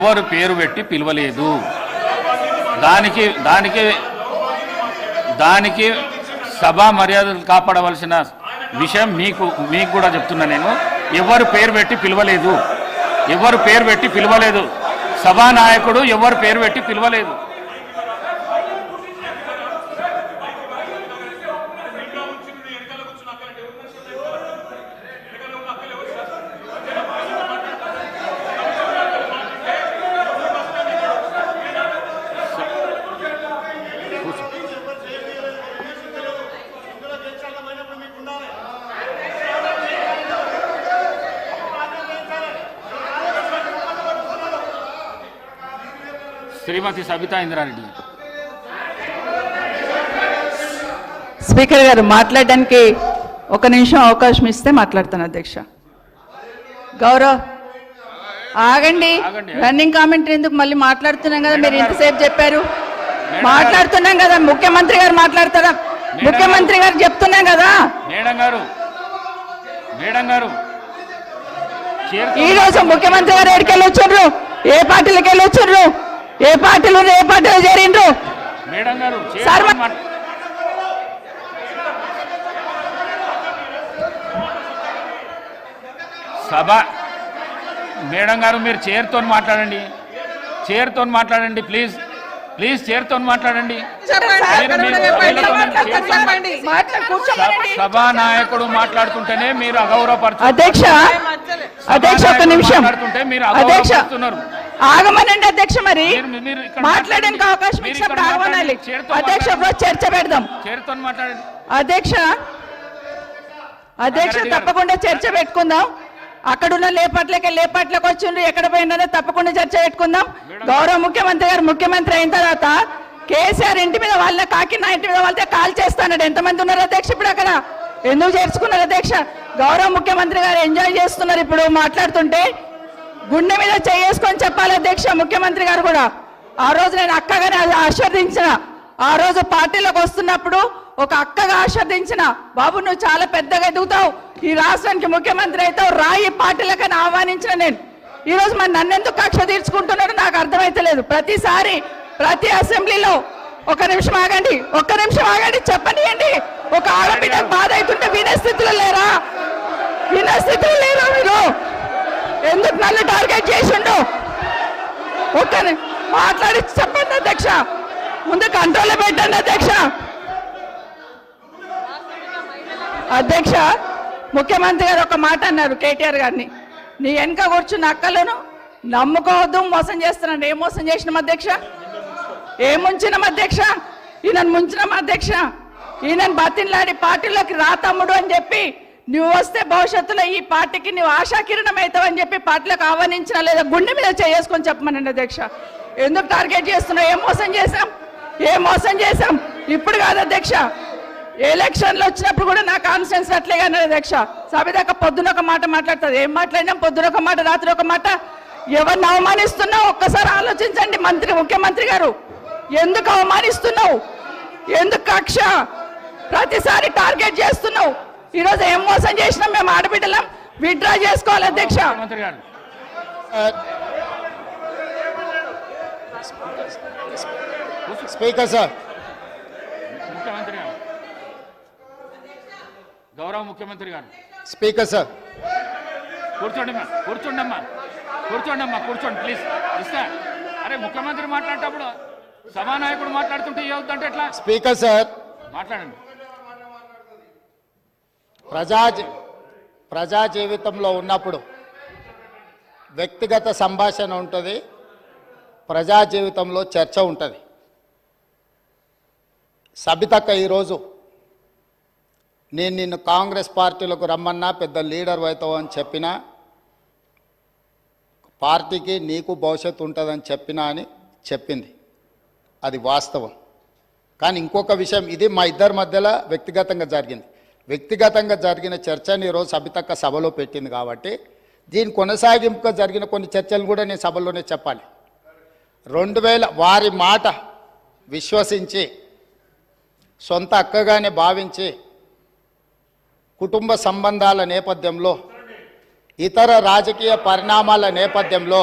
ఎవరు పేరు పెట్టి పిలవలేదు. దానికి దానికి దానికి సభా మర్యాదలు కాపాడవలసిన విషయం మీకు కూడా చెప్తున్నా. నేను ఎవరు పేరు పెట్టి పిలవలేదు, ఎవరు పేరు పెట్టి పిలవలేదు. సభానాయకుడు ఎవరు పేరు పెట్టి పిలవలేదు. శ్రీమతి సబితా ఇంద్రారెడ్డి. స్పీకర్ గారు మాట్లాడడానికి ఒక నిమిషం అవకాశం ఇస్తే మాట్లాడతాను. అధ్యక్ష గౌరవ్ ఆగండి. రన్నింగ్ కామెంటరీ ఎందుకు? మళ్ళీ మాట్లాడుతున్నాం కదా, మీరు ఇంతసేపు చెప్పారు. మాట్లాడుతున్నాం కదా, ముఖ్యమంత్రి గారు మాట్లాడతారా? ముఖ్యమంత్రి గారు చెప్తున్నాం కదా. ఈ రోజు ముఖ్యమంత్రి గారు ఎక్కడికి వెళ్ళి వచ్చారు? ఏ పార్టీలకు వెళ్ళి వచ్చారు? ఏ పార్టీలో చేరిండ్రు? సభ మేడం గారు మీరు చైర్తో మాట్లాడండి, చైర్తో మాట్లాడండి ప్లీజ్, ప్లీజ్ చైర్తో మాట్లాడండి. సభానాయకుడు మాట్లాడుతుంటేనే మీరు అగౌరవపరుస్తున్నారు. అధ్యక్ష అధ్యక్ష ఒక నిమిషం మీరు అగౌరవపరుస్తున్నారు. ఆగమనండి అధ్యక్ష. మరి మాట్లాడడానికి అవకాశం ఇచ్చినప్పుడు ఆగమనాలి. అధ్యక్ష చర్చ పెడదాం. చైర్తో మాట్లాడండి అధ్యక్ష. అధ్యక్ష తప్పకుండా చర్చ పెట్టుకుందాం. అక్కడున్న లేపట్లకు వచ్చిండ్రు, ఎక్కడ పోయినా తప్పకుండా చర్చ పెట్టుకుందాం. గౌరవ ముఖ్యమంత్రి గారు ముఖ్యమంత్రి అయిన తర్వాత కేసీఆర్ ఇంటి మీద వాళ్ళ కాకినా ఇంటి మీద వాళ్ళతో కాల్ చేస్తాడు. ఎంతమంది ఉన్నారు అధ్యక్ష? ఇప్పుడు అక్కడ ఎందుకు చేర్చుకున్నారు అధ్యక్ష? గౌరవ ముఖ్యమంత్రి గారు ఎంజాయ్ చేస్తున్నారు. ఇప్పుడు మాట్లాడుతుంటే గుండె మీద చేసుకొని చెప్పాలి అధ్యక్ష. ముఖ్యమంత్రి గారు కూడా ఆ రోజు నేను అక్కగానే ఆశీర్వదించిన, ఆ రోజు పార్టీలోకి వస్తున్నప్పుడు ఒక అక్కగా ఆశీర్వదించిన, బాబు నువ్వు చాలా పెద్దగా ఎదుగుతావు, ఈ రాష్ట్రానికి ముఖ్యమంత్రి అవుతావు, రాయి పార్టీలకని ఆహ్వానించిన నేను. ఈ రోజు మరి నన్నెందుకు కక్ష తీర్చుకుంటున్నాడో నాకు అర్థమైతలేదు. ప్రతిసారి ప్రతి అసెంబ్లీలో ఒక నిమిషం ఆగండి, ఒక్క నిమిషం ఆగండి, చెప్పనియండి. ఒక ఆడబిడ్డ బాధ అవుతుంటే వినే స్థితిలో లేరా? వినే స్థితిలో లేరా మీరు? ఎందుకు నన్ను టార్గెట్ చేసిండు? ఒక్క మాట్లాడి చెప్పండి అధ్యక్ష. ముందు కంట్రోల్లో పెట్టండి అధ్యక్ష. అధ్యక్ష ముఖ్యమంత్రి గారు ఒక మాట అన్నారు కేటీఆర్ గారిని, నీ వెనక కూర్చున్న అక్కలను నమ్ముకోవద్దు, మోసం చేస్తున్నాను. ఏం మోసం చేసినాం అధ్యక్ష? ఏం ముంచినాం అధ్యక్ష? ఈయనను ముంచినాం అధ్యక్ష. ఈయనను బతిన్లాడి పార్టీలోకి రా తమ్ముడు అని చెప్పి, నువ్వు వస్తే భవిష్యత్తులో ఈ పార్టీకి నువ్వు ఆశాకిరణం అవుతావు అని చెప్పి పార్టీలకు ఆహ్వానించిన లేదా గుండె మీద చేసుకొని చెప్పమనండి అధ్యక్ష. ఎందుకు టార్గెట్ చేస్తున్నావు? ఏం మోసం చేశాం? ఏం మోసం చేశాం? ఇప్పుడు కాదు అధ్యక్ష, ఎలక్షన్లు వచ్చినప్పుడు కూడా నా కాన్ఫిడెన్స్ అట్లేగా అధ్యక్ష. సభదాకా పొద్దున ఒక మాట మాట్లాడుతుంది. ఏం మాట్లాడినాం? పొద్దున ఒక మాట, రాత్రి ఒక మాట. ఎవరిని అవమానిస్తున్నావు ఒక్కసారి ఆలోచించండి ముఖ్యమంత్రి గారు. ఎందుకు అవమానిస్తున్నావు? ఎందుకు కక్ష? ప్రతిసారి టార్గెట్ చేస్తున్నావు. ఈరోజు ఏం మోసం చేసినాం? మేము ఆడబిడ్డలం విత్డ్రా చేసుకోవాలి అధ్యక్ష. స్పీకర్ సార్, ముఖ్యమంత్రి గారు, గౌరవ ముఖ్యమంత్రి గారు. స్పీకర్ సార్ కూర్చోండమ్మా, కూర్చోండమ్మా, కూర్చోండమ్మా, కూర్చోండి ప్లీజ్. ఇస్తా. అరే ముఖ్యమంత్రి మాట్లాడేటప్పుడు సభానాయకుడు మాట్లాడుతుంటే ఏమవుతుందంటే ఎట్లా? స్పీకర్ సార్ మాట్లాడండి. ప్రజా జీవితంలో ఉన్నప్పుడు వ్యక్తిగత సంభాషణ ఉంటుంది, ప్రజా జీవితంలో చర్చ ఉంటుంది. సబితక్క ఈరోజు నేను నిన్ను కాంగ్రెస్ పార్టీలకు రమ్మన్నా పెద్ద లీడర్ అవుతావు అని చెప్పినా, పార్టీకి నీకు భవిష్యత్తు ఉంటుందని చెప్పినా అని చెప్పింది. అది వాస్తవం. కానీ ఇంకొక విషయం, ఇది మా ఇద్దరి మధ్యలో వ్యక్తిగతంగా జరిగింది. వ్యక్తిగతంగా జరిగిన చర్చని ఈరోజు సబితక్క సభలో పెట్టింది కాబట్టి దీని కొనసాగింపుగా జరిగిన కొన్ని చర్చలు కూడా నేను సభలోనే చెప్పాలి. 2000 వారి మాట విశ్వసించి సొంత అక్కగానే భావించి కుటుంబ సంబంధాల నేపథ్యంలో ఇతర రాజకీయ పరిణామాల నేపథ్యంలో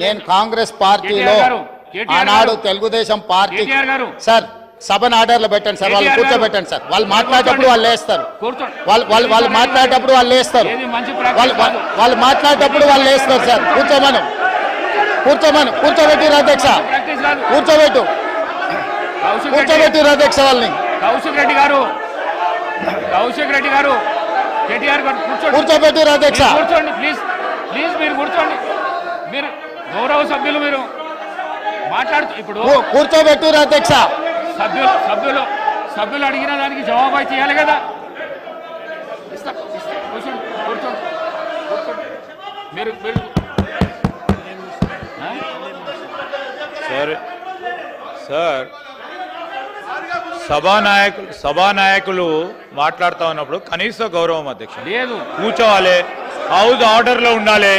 నేను కాంగ్రెస్ పార్టీలో కేటీఆర్ గారు, కేటీఆర్ ఆనాడు గారు, తెలుగుదేశం పార్టీ కేటీఆర్ గారు. సార్ సభను ఆర్డర్లో పెట్టండి సార్, వాళ్ళు కేటీఆర్ గారు. కూర్చోబెట్టండి సార్, వాళ్ళు మాట్లాడేటప్పుడు వాళ్ళు లేస్తారు, కూర్చోండి. వాళ్ళు మాట్లాడేటప్పుడు వాళ్ళు లేస్తారు, ఏది మంచి ప్రాక్టీస్ కాదు. వాళ్ళు మాట్లాడేటప్పుడు వాళ్ళు లేస్తారు సార్, కూర్చోబెట్టిరు అధ్యక్ష, ప్రాక్టీస్ కాదు. కూర్చోబెట్టిరు అధ్యక్ష వాళ్ళని, కౌశిక్ రెడ్డి గారు కేటీఆర్ గారు కూర్చోండి. కూర్చోబెట్టిరు అధ్యక్ష. మీరు కూర్చోండి ప్లీజ్ మీరు కూర్చోండి. మీరు గౌరవ సభ్యులు మీరు మాట్లాడుతూ ఇప్పుడు కూర్చోబెట్టిరు అధ్యక్ష. సభ్యులు అడిగిన దానికి జవాబు అయితే ఇవ్వాలి కదా. కూర్చోండి మీరు సార్ సభానాయకులు మాట్లాడుతూ ఉన్నప్పుడు కనీస గౌరవం అధ్యక్ష లేదు. కూర్చోవాలి, హౌస్ ఆర్డర్లో ఉండాలి.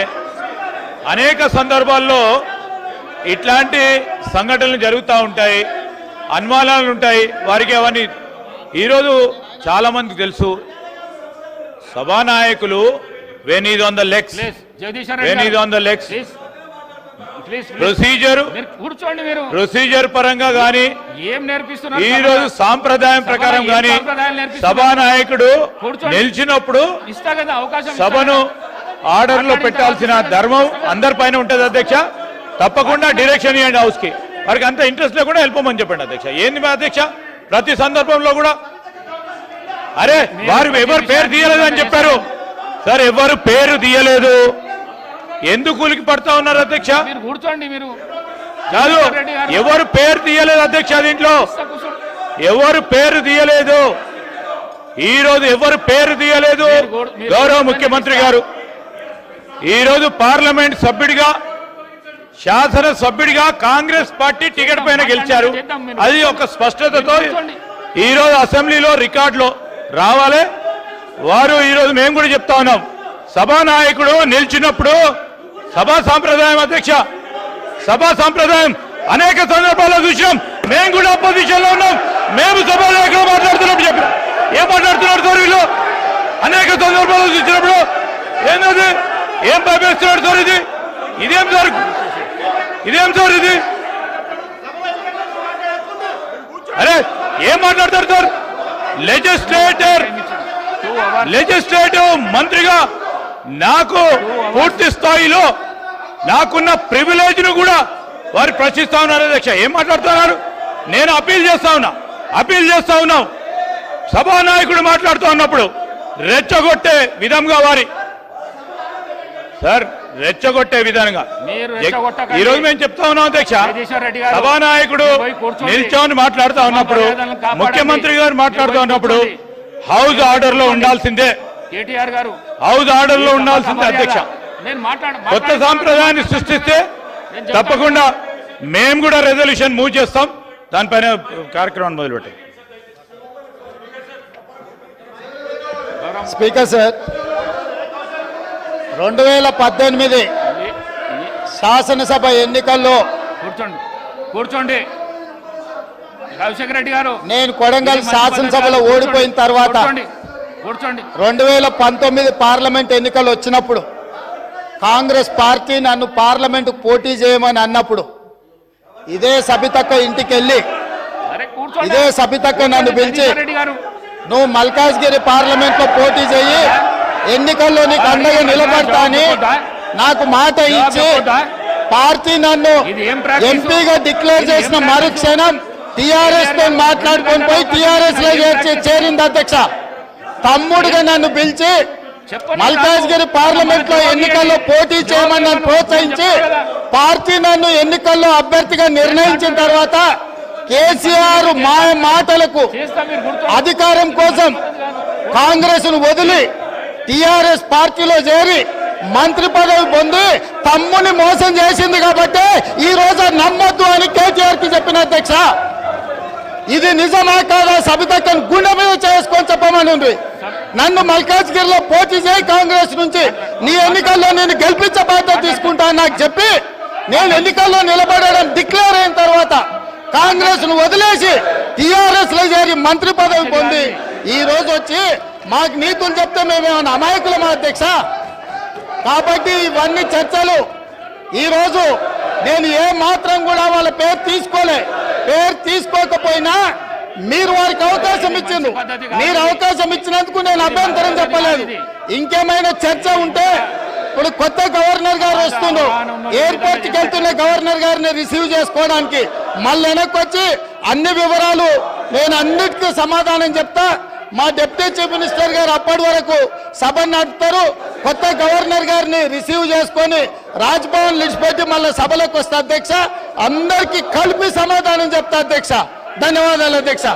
అనేక సందర్భాల్లో ఇట్లాంటి సంఘటనలు జరుగుతూ ఉంటాయి, అనుమానాలు ఉంటాయి వారికి. అవన్నీ ఈరోజు చాలామందికి తెలుసు. సభానాయకులు when is on the legs, procedure పరంగా కానీ ఏం నేర్పిస్తున్నారు ఈ రోజు సాంప్రదాయం ప్రకారం కానీ సభానాయకుడు నిలిచినప్పుడు ఇస్తా కదా అవకాశం. సభను ఆర్డర్ లో పెట్టాల్సిన ధర్మం అందరిపైన ఉంటుంది అధ్యక్ష. తప్పకుండా డైరెక్షన్ ఇవ్వండి హౌస్ కి. వారికి అంత ఇంట్రెస్ట్ లేకుండా వెళ్ళిపోమని చెప్పండి అధ్యక్ష. ఏంది మా అధ్యక్ష ప్రతి సందర్భంలో కూడా అరే వారు ఎవరు పేరు తీయలేదు అని చెప్పారు సార్. ఎవరు పేరు తీయలేదు, ఎందుకు కూలికి పడతా ఉన్నారు అధ్యక్ష? మీరు కూర్చోండి. మీరు కాదు, ఎవరు పేరు తీయలేదు అధ్యక్ష. దీంట్లో ఎవరు పేరు తీయలేదు, ఈ రోజు ఎవరు పేరు తీయలేదు. గౌరవ ముఖ్యమంత్రి గారు ఈరోజు పార్లమెంట్ సభ్యుడిగా, శాసన సభ్యుడిగా కాంగ్రెస్ పార్టీ టికెట్ పైన గెలిచారు. అది ఒక స్పష్టతతో ఈరోజు అసెంబ్లీలో రికార్డులో రావాలి. వారు ఈరోజు మేము కూడా చెప్తా ఉన్నాం, సభానాయకుడు నిలిచినప్పుడు సభా సాంప్రదాయం అధ్యక్ష, సభా సాంప్రదాయం అనేక సందర్భాల్లో చూసాం. మేము కూడా అపోజిషన్ లో ఉన్నాం, మేము సభానాయకులు మాట్లాడుతున్నప్పుడు చెప్పాం. ఏం మాట్లాడుతున్నారు సార్ వీళ్ళు? అనేక సందర్భాల్లో చూసినప్పుడు ఏంటది, ఏం భయపేస్తున్నాడు సార్? ఇదేం సార్ ఇది? అరే ఏం మాట్లాడతారు సార్? లెజిస్లేటివ్ మంత్రిగా నాకు పూర్తి స్థాయిలో నాకున్న ప్రివిలేజ్ ను కూడా వారు ప్రశ్నిస్తా ఉన్నారు అధ్యక్ష. ఏం మాట్లాడుతున్నారు? నేను అప్పీల్ చేస్తా ఉన్నాం. సభానాయకుడు మాట్లాడుతూ ఉన్నప్పుడు రెచ్చగొట్టే విధంగా రెచ్చగొట్టే విధంగా ఈరోజు మేము చెప్తా ఉన్నాం అధ్యక్ష. సభానాయకుడు నిల్చొని మాట్లాడుతూ ఉన్నప్పుడు, ముఖ్యమంత్రి గారు మాట్లాడుతూ ఉన్నప్పుడు హౌస్ ఆర్డర్ లో ఉండాల్సిందే, కేటీఆర్ గారు హౌస్ ఆర్డర్ లో ఉండాల్సిందే అధ్యక్ష. కొత్త సాంప్రదాయాన్ని సృష్టిస్తే తప్పకుండా మేము కూడా రెజల్యూషన్ మూవ్ చేస్తాం. దానిపైన కార్యక్రమాన్ని మొదలుపెట్టాం. స్పీకర్ సార్, 2018 శాసనసభ ఎన్నికల్లో కూర్చోండి రాజశేఖర రెడ్డి గారు, నేను కొడంగల్ శాసనసభలో ఓడిపోయిన తర్వాత 2019 పార్లమెంట్ ఎన్నికలు వచ్చినప్పుడు కాంగ్రెస్ పార్టీ నన్ను పార్లమెంట్ పోటీ చేయమని అన్నప్పుడు ఇదే సబితక్క ఇంటికి వెళ్ళి ఇదే సబితక్క నన్ను పిలిచి నువ్వు మల్కాజ్గిరి పార్లమెంట్ లో పోటీ చేయి, ఎన్నికల్లో నీకు అండగా నిలబడతా అని నాకు మాట ఇచ్చి పార్టీ నన్ను ఎంపీగా డిక్లేర్ చేసిన మరుక్షణం టిఆర్ఎస్ తో మాట్లాడుకొని పోయి టిఆర్ఎస్ లో చేరింది అధ్యక్ష. తమ్ముడుగా నన్ను పిలిచి మల్కాజ్గిరి పార్లమెంట్ లో ఎన్నికల్లో పోటీ చేయమని నన్ను ప్రోత్సహించి పార్టీ నన్ను ఎన్నికల్లో అభ్యర్థిగా నిర్ణయించిన తర్వాత కేసీఆర్ మాటలకు అధికారం కోసం కాంగ్రెస్ ను వదిలి టిఆర్ఎస్ పార్టీలో చేరి మంత్రి పదవి పొంది తమ్ముని మోసం చేసింది కాబట్టి ఈ రోజు నమ్మొద్దు అని కేటీఆర్ కి చెప్పిన అధ్యక్ష. ఇది నిజమా కాదా సబితక్కను గుండె మీద చేసుకొని చెప్పమని నన్ను మల్కాజ్గిరిలో పోటీ చేయి కాంగ్రెస్ నుంచి, నీ ఎన్నికల్లో నేను గెలిపించే బాధ్యత తీసుకుంటా నాకు చెప్పి నేను ఎన్నికల్లో నిలబడడం డిక్లేర్ అయిన తర్వాత కాంగ్రెస్ ను వదిలేసి టిఆర్ఎస్ లో చేరి మంత్రి పదవి పొంది ఈ రోజు వచ్చి మాకు నీతులు చెప్తే మేమేమన్నా అమాయకులమా అధ్యక్ష? కాబట్టి ఇవన్నీ చర్చలు ఈరోజు నేను ఏ మాత్రం కూడా వాళ్ళ పేరు తీసుకోలే. పేరు తీసుకోకపోయినా మీరు వారికి అవకాశం ఇచ్చిండ్రు. మీరు అవకాశం ఇచ్చినందుకు నేను అభ్యంతరం చెప్పలేదు. ఇంకేమైనా చర్చ ఉంటే ఇప్పుడు కొత్త గవర్నర్ గారు వస్తుండ్రు. ఎయిర్పోర్ట్కి వెళ్తున్న గవర్నర్ గారిని రిసీవ్ చేసుకోవడానికి మళ్ళీ వెనక్కి వచ్చి అన్ని వివరాలు నేను అన్నిటికీ సమాధానం చెప్తా. మా డిప్యూటీ చీఫ్ మినిస్టర్ గారు అప్పటి వరకు సభ నడుపుతారు. కొత్త గవర్నర్ గారిని రిసీవ్ చేసుకొని రాజ్భవన్ విడిచిపెట్టి మళ్ళీ సభలోకి వస్తా అధ్యక్ష. అందరికీ కలిపి సమాధానం చెప్తా అధ్యక్ష. ధన్యవాదాలు అధ్యక్ష.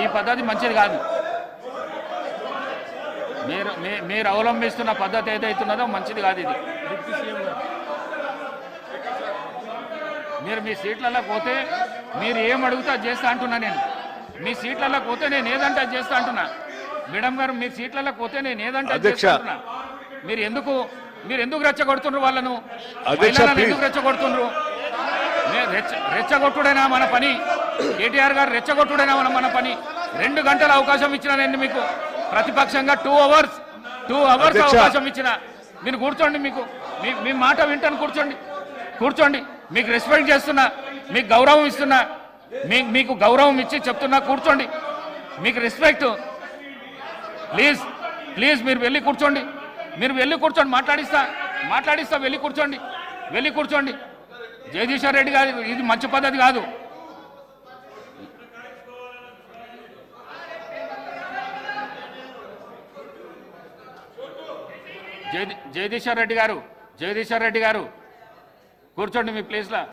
ఈ పద్ధతి మంచిది కాదు. మీరు అవలంబిస్తున్న పద్ధతి ఏదైతున్నదో మంచిది కాదు. ఇది మీరు మీ సీట్లలో పోతే మీరు ఏం అడుగుతా చేస్తా అంటున్నా. నేను మీ సీట్లలో పోతే నేను ఏదంటే చేస్తా అంటున్నా. మేడం గారు మీ సీట్లలో పోతే నేను ఏదంటే చేస్తా అంటున్నా. మీరు ఎందుకు రెచ్చగొడుతుండ్రు వాళ్ళను? ఎందుకు రెచ్చగొడుతుండ్రు? రెచ్చగొట్టుడైనా మన పని. కేటీఆర్ గారు రెచ్చగొట్టుడైనా మన పని. 2 గంటల అవకాశం ఇచ్చినా నేను మీకు ప్రతిపక్షంగా 2 అవర్స్ అవకాశం ఇచ్చిన. మీరు కూర్చోండి. మీ మాట వింటాను. కూర్చోండి. మీకు రెస్పెక్ట్ చేస్తున్నా, మీకు గౌరవం ఇస్తున్నా, మీకు గౌరవం ఇచ్చి చెప్తున్నా. కూర్చోండి. మీకు రెస్పెక్ట్. ప్లీజ్ మీరు వెళ్ళి కూర్చోండి. మాట్లాడిస్తా. వెళ్ళి కూర్చోండి. జగదీశ్వర్ రెడ్డి గారు ఇది మంచి పద్ధతి కాదు. జగదీశ్వర్ రెడ్డి గారు కూర్చోండి మీ ప్లేస్లో.